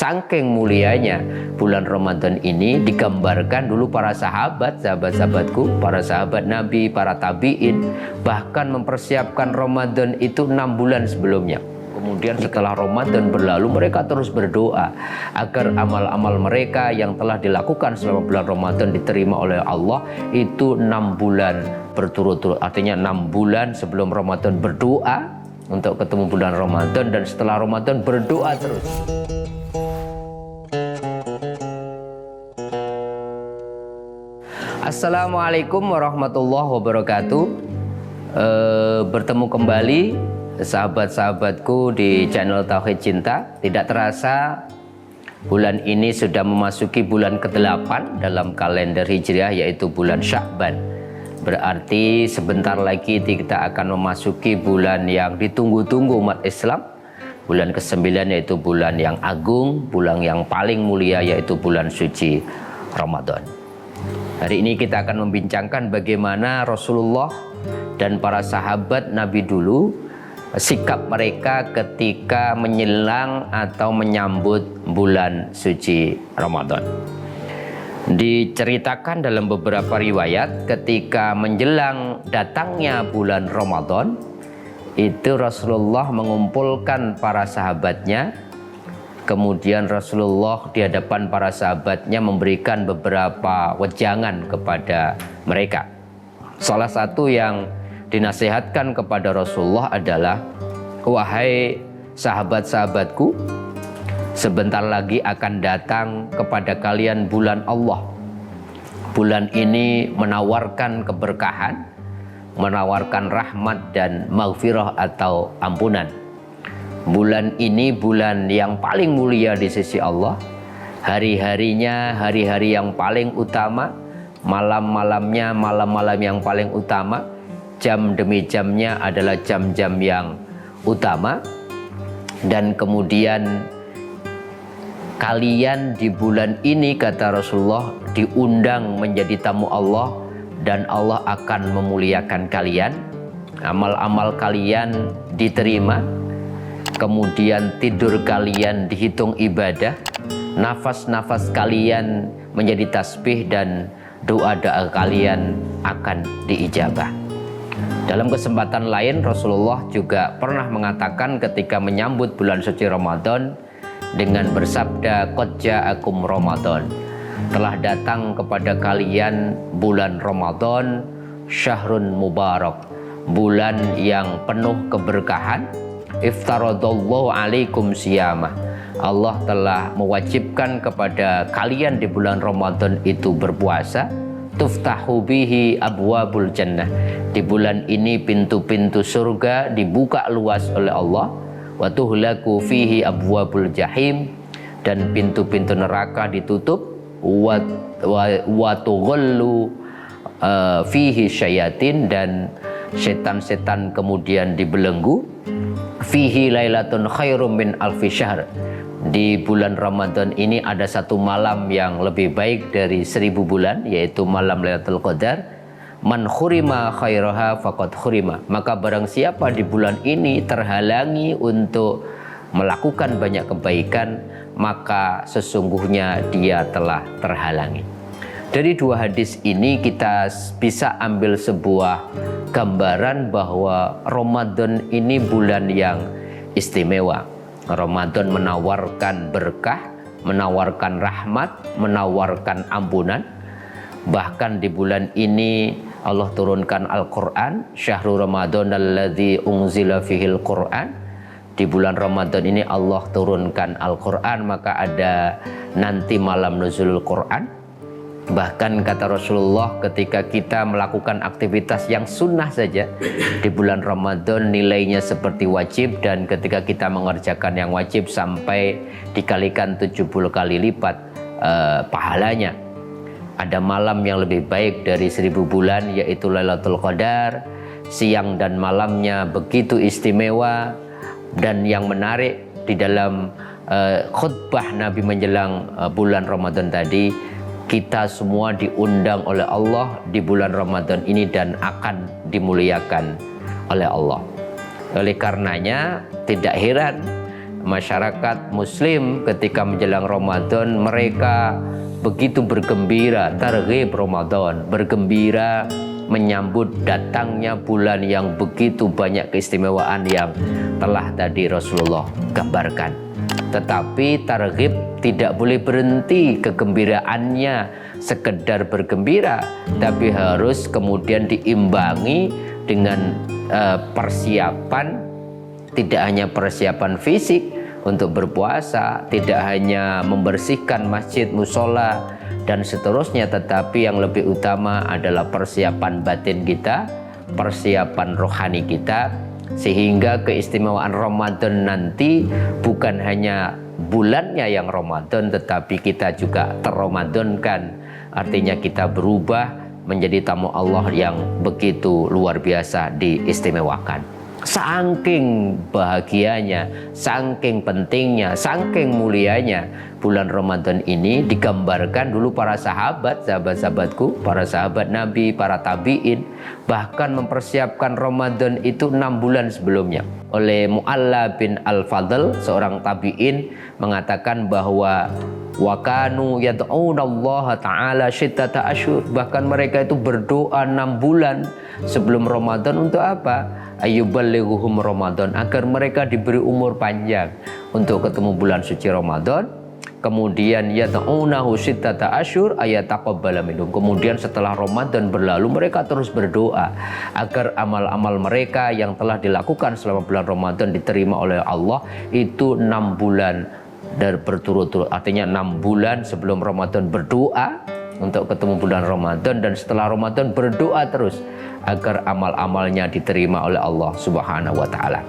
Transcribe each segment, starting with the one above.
Saking mulianya bulan Ramadan ini digambarkan dulu para sahabat-sahabatku, para sahabat Nabi, para tabi'in bahkan mempersiapkan Ramadan itu 6 bulan sebelumnya. Kemudian setelah Ramadan berlalu mereka terus berdoa agar amal-amal mereka yang telah dilakukan selama bulan Ramadan diterima oleh Allah. Itu 6 bulan berturut-turut, artinya 6 bulan sebelum Ramadan berdoa untuk ketemu bulan Ramadan, dan setelah Ramadan berdoa terus. Assalamualaikum warahmatullahi wabarakatuh. Bertemu kembali sahabat-sahabatku di channel Tauhid Cinta. Tidak terasa bulan ini sudah memasuki bulan ke-8 dalam kalender Hijriah, yaitu bulan Sya'ban. Berarti sebentar lagi kita akan memasuki bulan yang ditunggu-tunggu umat Islam. Bulan ke-9 yaitu bulan yang agung, bulan yang paling mulia, yaitu bulan suci Ramadan. Hari ini kita akan membincangkan bagaimana Rasulullah dan para sahabat Nabi dulu, sikap mereka ketika menjelang atau menyambut bulan suci Ramadan. Diceritakan dalam beberapa riwayat ketika menjelang datangnya bulan Ramadan, itu Rasulullah mengumpulkan para sahabatnya. Kemudian Rasulullah di hadapan para sahabatnya memberikan beberapa wejangan kepada mereka. Salah satu yang dinasihatkan kepada Rasulullah adalah, wahai sahabat-sahabatku, sebentar lagi akan datang kepada kalian bulan Allah. Bulan ini menawarkan keberkahan, menawarkan rahmat dan maghfirah atau ampunan. Bulan ini bulan yang paling mulia di sisi Allah. Hari-harinya hari-hari yang paling utama, malam-malamnya malam-malam yang paling utama, jam demi jamnya adalah jam-jam yang utama. Dan kemudian kalian di bulan ini, kata Rasulullah, diundang menjadi tamu Allah, dan Allah akan memuliakan kalian. Amal-amal kalian diterima, kemudian tidur kalian dihitung ibadah, nafas-nafas kalian menjadi tasbih, dan doa-doa kalian akan diijabah. Dalam kesempatan lain Rasulullah juga pernah mengatakan ketika menyambut bulan suci Ramadan dengan bersabda, qad ja'akum Ramadan, telah datang kepada kalian bulan Ramadan, syahrun mubarak, bulan yang penuh keberkahan. Iftaradallahu alaikum siyamah, Allah telah mewajibkan kepada kalian di bulan Ramadan itu berpuasa. Tuftahu bihi abwabul jannah, di bulan ini pintu-pintu surga dibuka luas oleh Allah. Wa tuhlaku fihi abwabul jahim, dan pintu-pintu neraka ditutup. Wa tughallu fihi syayatin, dan setan-setan kemudian dibelenggu. Fihi lailatun khairum min alfi syahr, di bulan Ramadan ini ada satu malam yang lebih baik dari 1000 bulan, yaitu malam Lailatul Qadar. Man khurima khairaha faqad khurima, maka barang siapa di bulan ini terhalangi untuk melakukan banyak kebaikan, maka sesungguhnya dia telah terhalangi. Dari dua hadis ini kita bisa ambil sebuah gambaran bahwa Ramadan ini bulan yang istimewa. Ramadan menawarkan berkah, menawarkan rahmat, menawarkan ampunan. Bahkan di bulan ini Allah turunkan Al-Quran, syahrul Ramadan alladzi unzila fihil Quran. Di bulan Ramadan ini Allah turunkan Al-Quran, maka ada nanti malam nuzulul Quran. Bahkan kata Rasulullah, ketika kita melakukan aktivitas yang sunnah saja di bulan Ramadan nilainya seperti wajib, dan ketika kita mengerjakan yang wajib sampai dikalikan 70 kali lipat pahalanya. Ada malam yang lebih baik dari 1000 bulan, yaitu Lailatul Qadar. Siang dan malamnya begitu istimewa. Dan yang menarik di dalam khutbah Nabi menjelang bulan Ramadan tadi, kita semua diundang oleh Allah di bulan Ramadan ini dan akan dimuliakan oleh Allah. Oleh karenanya tidak heran masyarakat muslim ketika menjelang Ramadan mereka begitu bergembira, targhib Ramadan, bergembira menyambut datangnya bulan yang begitu banyak keistimewaan yang telah tadi Rasulullah gambarkan. Tetapi targhib tidak boleh berhenti kegembiraannya sekedar bergembira, tapi harus kemudian diimbangi dengan persiapan, tidak hanya persiapan fisik untuk berpuasa, tidak hanya membersihkan masjid, musola, dan seterusnya, tetapi yang lebih utama adalah persiapan batin kita, persiapan rohani kita, sehingga keistimewaan Ramadan nanti bukan hanya bulannya yang Ramadan, tetapi kita juga terramadankan, artinya kita berubah menjadi tamu Allah yang begitu luar biasa diistimewakan. Saking bahagianya, saking pentingnya, saking mulianya bulan Ramadan ini digambarkan dulu para sahabat, sahabat-sahabatku, para sahabat Nabi, para tabi'in, bahkan mempersiapkan Ramadan itu 6 bulan sebelumnya. Oleh Mu'alla bin Al-Fadl, seorang tabi'in, mengatakan bahwa wa kanu yad'unallaha ta'ala syiddata asyhur, bahkan mereka itu berdoa 6 bulan sebelum Ramadan untuk apa? Ayyuballighuhum Ramadan, agar mereka diberi umur panjang untuk ketemu bulan suci Ramadan. Kemudian yad'unahu syiddata asyhur ayataqabbala minhum, kemudian setelah Ramadan berlalu mereka terus berdoa agar amal-amal mereka yang telah dilakukan selama bulan Ramadan diterima oleh Allah. Itu 6 bulan dan berturut-turut, artinya 6 bulan sebelum Ramadan berdoa untuk ketemu bulan Ramadan, dan setelah Ramadan berdoa terus agar amal-amalnya diterima oleh Allah Subhanahu wa taala.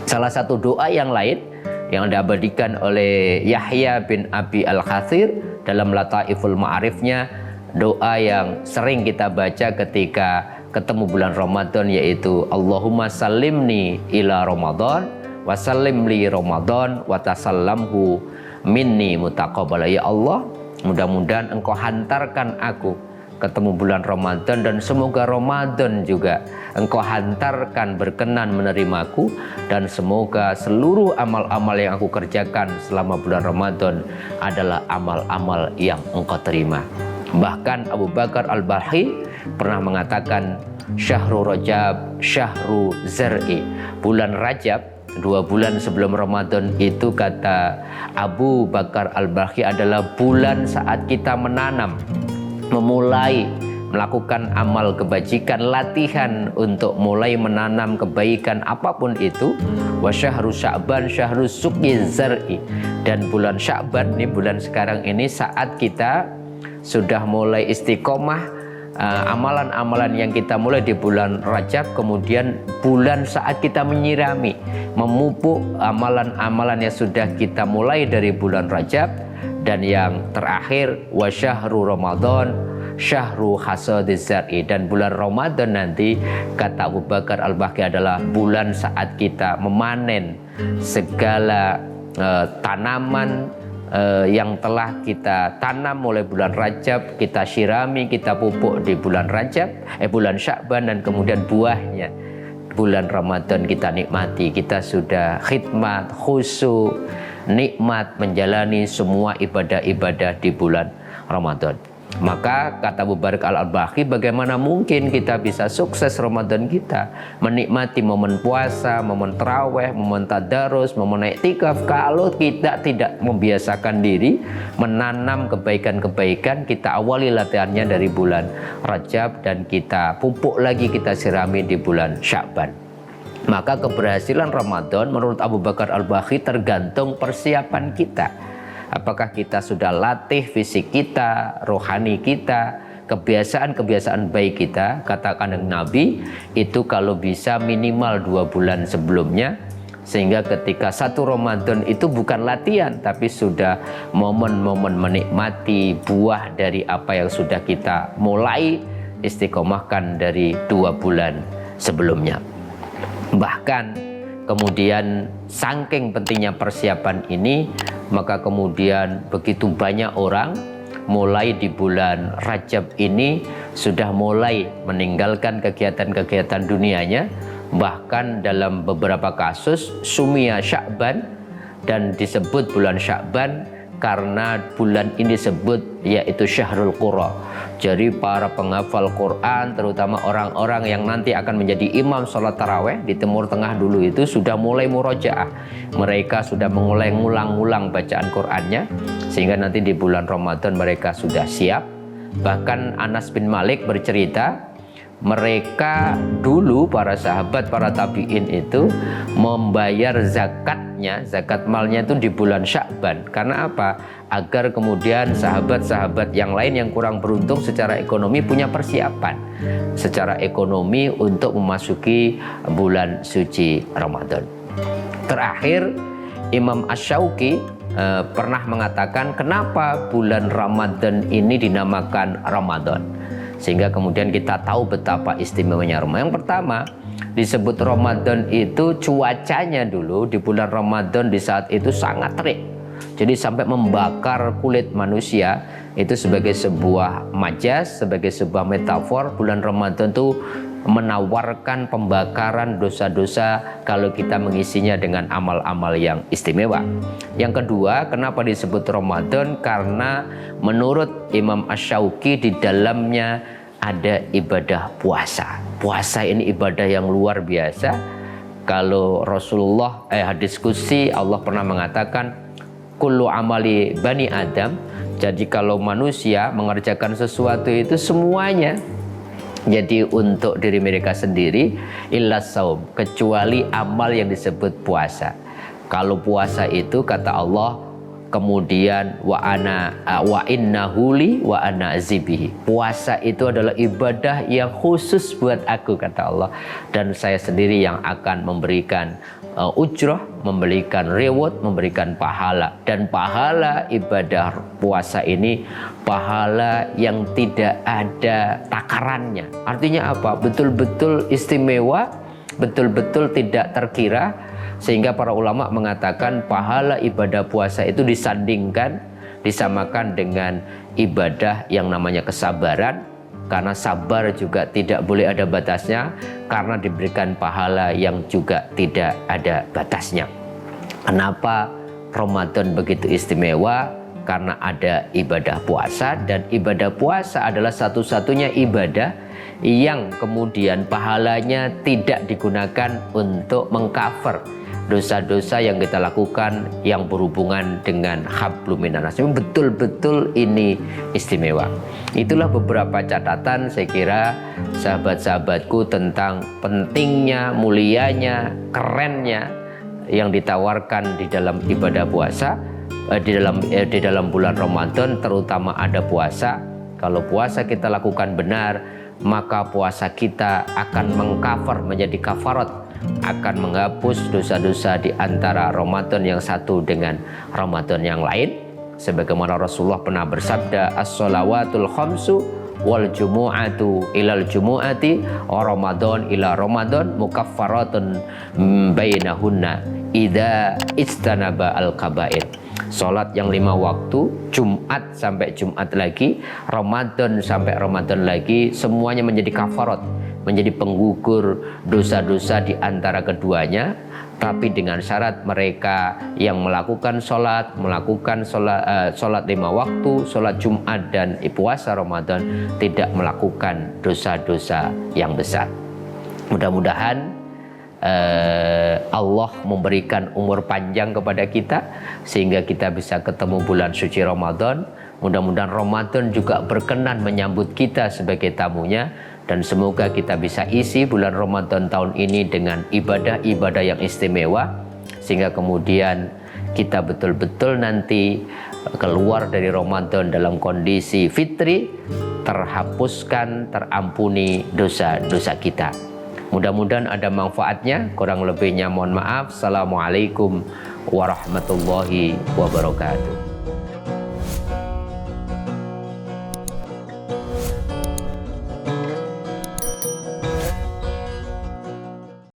Salah satu doa yang lain yang diabadikan oleh Yahya bin Abi Al-Katsir dalam Lataiful Ma'arifnya, doa yang sering kita baca ketika ketemu bulan Ramadan, yaitu Allahumma sallimni ila Ramadan wa sallim li Ramadan wa tasallamhu minni mutaqabbala. Ya Allah, mudah-mudahan Engkau hantarkan aku ketemu bulan Ramadan, dan semoga Ramadan juga Engkau hantarkan berkenan menerimaku, dan semoga seluruh amal-amal yang aku kerjakan selama bulan Ramadan adalah amal-amal yang Engkau terima. Bahkan Abu Bakar Al-Balkhi pernah mengatakan, Syahrul Rajab syahru zar'i, bulan Rajab, 2 bulan sebelum Ramadan itu, kata Abu Bakar Al-Balkhi, adalah bulan saat kita menanam, memulai melakukan amal kebajikan, latihan untuk mulai menanam kebaikan apapun itu. Wa syahru Sya'ban syahru suqyi zar'i, dan bulan Sya'ban ini, bulan sekarang ini, saat kita sudah mulai istiqomah amalan-amalan yang kita mulai di bulan Rajab, kemudian bulan saat kita menyirami, memupuk amalan-amalan yang sudah kita mulai dari bulan Rajab. Dan yang terakhir, wa syahru Ramadan syahru hasadiz zar'i, dan bulan Ramadan nanti, kata Abu Bakar Al-Balkhi, adalah bulan saat kita memanen segala tanaman yang telah kita tanam mulai bulan Rajab, kita sirami, kita pupuk di bulan Rajab, bulan Sya'ban, dan kemudian buahnya bulan Ramadan kita nikmati. Kita sudah khidmat, khusyuk, nikmat menjalani semua ibadah-ibadah di bulan Ramadan. Maka kata Abu Bakar Al-Balkhi, bagaimana mungkin kita bisa sukses Ramadan kita, menikmati momen puasa, momen taraweh, momen tadarus, momen iktikaf, kalau kita tidak membiasakan diri menanam kebaikan-kebaikan. Kita awali latihannya dari bulan Rajab, dan kita pupuk lagi, kita sirami di bulan Sya'ban. Maka keberhasilan Ramadan menurut Abu Bakar Al-Balkhi tergantung persiapan kita. Apakah kita sudah latih fisik kita, rohani kita, kebiasaan-kebiasaan baik kita. Katakan Nabi itu kalau bisa minimal 2 bulan sebelumnya, sehingga ketika 1 Ramadan itu bukan latihan, tapi sudah momen-momen menikmati buah dari apa yang sudah kita mulai istiqomahkan dari 2 bulan sebelumnya. Bahkan kemudian saking pentingnya persiapan ini, maka kemudian begitu banyak orang mulai di bulan Rajab ini sudah mulai meninggalkan kegiatan-kegiatan dunianya. Bahkan dalam beberapa kasus sumia Sya'ban, dan disebut bulan Sya'ban karena bulan ini disebut yaitu Syahrul Qura. Jadi para penghafal Quran, terutama orang-orang yang nanti akan menjadi imam sholat taraweh di Timur Tengah dulu itu sudah mulai murojaah. Mereka sudah mulai ngulang-ngulang bacaan Qurannya, sehingga nanti di bulan Ramadan mereka sudah siap. Bahkan Anas bin Malik bercerita, mereka dulu para sahabat, para tabi'in itu membayar zakatnya, zakat malnya itu di bulan Sya'ban. Karena apa? Agar kemudian sahabat-sahabat yang lain yang kurang beruntung secara ekonomi punya persiapan secara ekonomi untuk memasuki bulan suci Ramadan. Terakhir, Imam Asy-Syaukhi pernah mengatakan kenapa bulan Ramadan ini dinamakan Ramadan, sehingga kemudian kita tahu betapa istimewanya Ramadan. Yang pertama, disebut Ramadan itu cuacanya dulu di bulan Ramadan di saat itu sangat terik, jadi sampai membakar kulit manusia. Itu sebagai sebuah majas, sebagai sebuah metafor. Bulan Ramadan itu menawarkan pembakaran dosa-dosa kalau kita mengisinya dengan amal-amal yang istimewa. Yang kedua, kenapa disebut Ramadan? Karena menurut Imam Asy-Syaukhi di dalamnya ada ibadah puasa. Puasa ini ibadah yang luar biasa. Kalau Rasulullah hadis qudsi Allah pernah mengatakan kullu amali bani Adam. Jadi kalau manusia mengerjakan sesuatu itu semuanya jadi untuk diri mereka sendiri, illa saum, kecuali amal yang disebut puasa. Kalau puasa itu kata Allah kemudian wa innahu li wa ana azibihi. Puasa itu adalah ibadah yang khusus buat aku kata Allah, dan saya sendiri yang akan memberikan ujrah, memberikan reward, memberikan pahala. Dan pahala ibadah puasa ini pahala yang tidak ada takarannya. Artinya apa? Betul-betul istimewa, betul-betul tidak terkira, sehingga para ulama mengatakan pahala ibadah puasa itu disamakan dengan ibadah yang namanya kesabaran, karena sabar juga tidak boleh ada batasnya, karena diberikan pahala yang juga tidak ada batasnya. Kenapa Ramadan begitu istimewa? Karena ada ibadah puasa, dan ibadah puasa adalah satu-satunya ibadah yang kemudian pahalanya tidak digunakan untuk mengcover dosa-dosa yang kita lakukan yang berhubungan dengan hablum minanas. Betul-betul ini istimewa. Itulah beberapa catatan saya kira sahabat-sahabatku tentang pentingnya, mulianya, kerennya yang ditawarkan di dalam ibadah puasa, di dalam bulan Ramadan, terutama ada puasa. Kalau puasa kita lakukan benar, maka puasa kita akan mengcover, menjadi kafarat, akan menghapus dosa-dosa di antara Ramadan yang satu dengan Ramadan yang lain. Sebagaimana Rasulullah pernah bersabda, as-shalawatul khamsu wal jumu'atu ilal jumu'ati wa Ramadan ila Ramadan mukaffaratun bainahunna idza istanaba al-kaba'ir. Salat yang 5 waktu, Jumat sampai Jumat lagi, Ramadan sampai Ramadan lagi, semuanya menjadi kafarat, menjadi penggugur dosa-dosa di antara keduanya. Tapi dengan syarat mereka yang melakukan sholat 5 waktu, sholat Jumat dan puasa Ramadan tidak melakukan dosa-dosa yang besar. Mudah-mudahan Allah memberikan umur panjang kepada kita sehingga kita bisa ketemu bulan suci Ramadan. Mudah-mudahan Ramadan juga berkenan menyambut kita sebagai tamunya, dan semoga kita bisa isi bulan Ramadan tahun ini dengan ibadah-ibadah yang istimewa, sehingga kemudian kita betul-betul nanti keluar dari Ramadan dalam kondisi fitri, terhapuskan, terampuni dosa-dosa kita. Mudah-mudahan ada manfaatnya. Kurang lebihnya mohon maaf. Assalamualaikum warahmatullahi wabarakatuh.